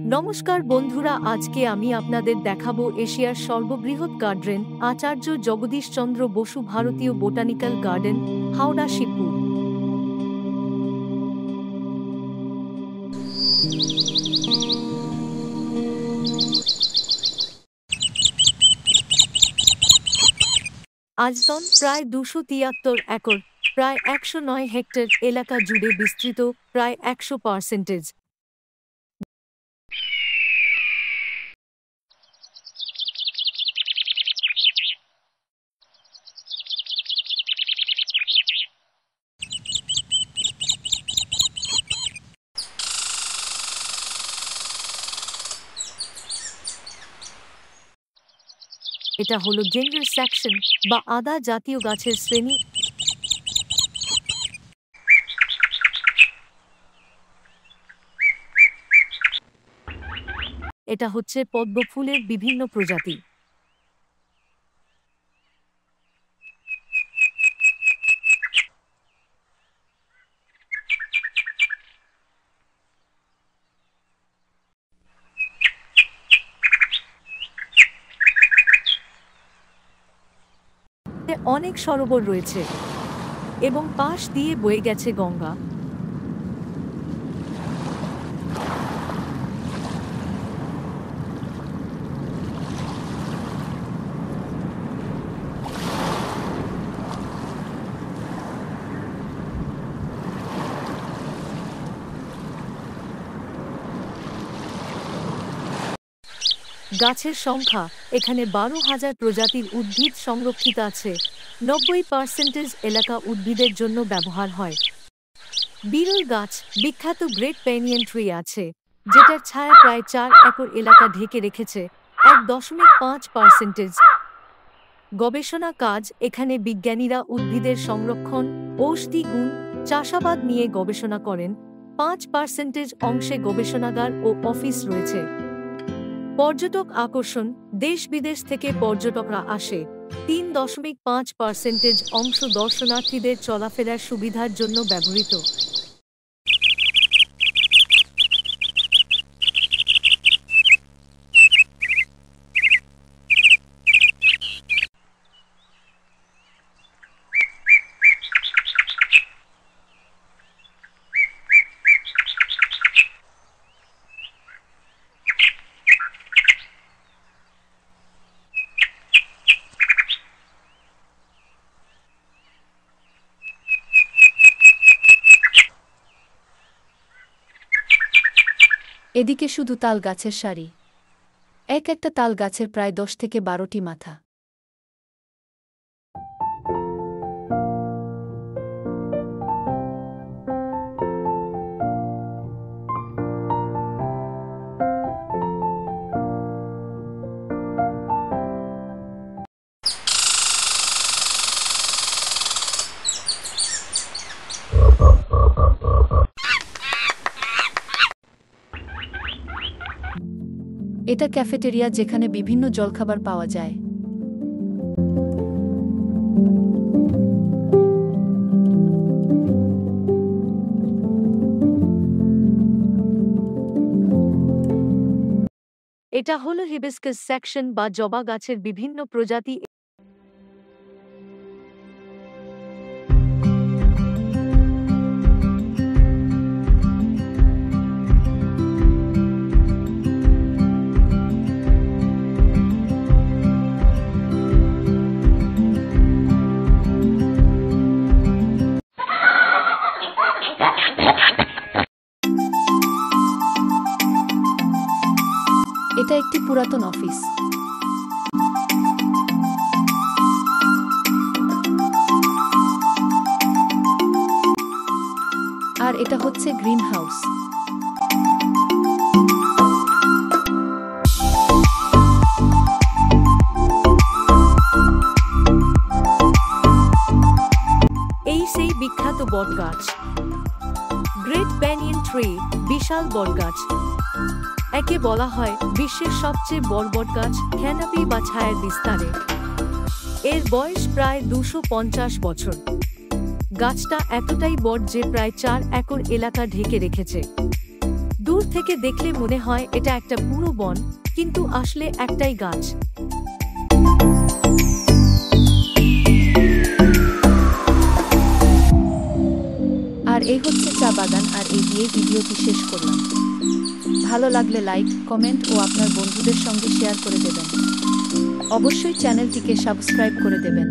নমস্কার বন্ধুরা, আজকে আমি আপনাদের দেখাবো এশিয়ার সর্ববৃহৎ গার্ডেন আচার্য জগদীশচন্দ্র বসু ভারতীয় বোটানিক্যাল গার্ডেন, হাওড়া শিবপুর। আয়তন প্রায় 273 একর, প্রায় 109 হেক্টর এলাকা জুড়ে বিস্তৃত, প্রায় 100%। এটা হলো জেন্ডার সেকশন বা আদা জাতীয় গাছের শ্রেণী। এটা হচ্ছে পদ্ম ফুলের বিভিন্ন প্রজাতি। অনেক সরোবর রয়েছে এবং পাশ দিয়ে বয়ে গেছে গঙ্গা। গাছের সংখ্যা এখানে 12,000 প্রজাতির উদ্ভিদ সংরক্ষিত আছে। 90% এলাকা উদ্ভিদের জন্য ব্যবহার হয়। বিরল গাছ বিখ্যাত গ্রেট পেনিয়ান ট্রি আছে, যেটার ছায়া প্রায় 4 একর এলাকা ঢেকে রেখেছে। 1.5%। গবেষণা কাজ এখানে বিজ্ঞানীরা উদ্ভিদের সংরক্ষণ, ঔষধি গুণ, চাষাবাদ নিয়ে গবেষণা করেন। 5% অংশে গবেষণাগার ও অফিস রয়েছে। পর্যটক আকর্ষণ, দেশ বিদেশ থেকে পর্যটকরা আসে। 3.5% অংশ দর্শনার্থীদের চলাফেরার সুবিধার জন্য ব্যবহৃত। এদিকে শুধু তাল গাছের সারি। একটা তাল গাছের প্রায় 10 থেকে 12টি মাথা। এটা ক্যাফেটেরিয়া, যেখানে বিভিন্ন জলখাবার পাওয়া যায়। এটা হলো হিবিস্কাস সেকশন বা জবা গাছের বিভিন্ন প্রজাতি। এটা একটি পুরাতন অফিস। আর এটা হচ্ছে গ্রিন হাউস। এই সেই বিখ্যাত বটগাছ, গ্রেট পেনিয়ান ট্রি, বিশাল বটগাছ। একে বলা হয় বিশ্বের সবচেয়ে বড় বটগাছ, ক্যানোপি বা ছায়ার বিস্তারে। এর বয়স প্রায় 250 বছর। গাছটা এতটাই বড় যে প্রায় 4 একর এলাকা ঢেকে রেখেছে। দূর থেকে দেখলে মনে হয় এটা একটা পুরো বন, কিন্তু আসলে একটাই গাছ। আর এই হচ্ছে চা বাগান, আর এই দিয়ে ভিডিওটি শেষ করলাম। ভালো লাগলে লাইক, কমেন্ট ও আপনার বন্ধুদের সঙ্গে শেয়ার করে দেবেন। অবশ্যই চ্যানেলটিকে সাবস্ক্রাইব করে দেবেন।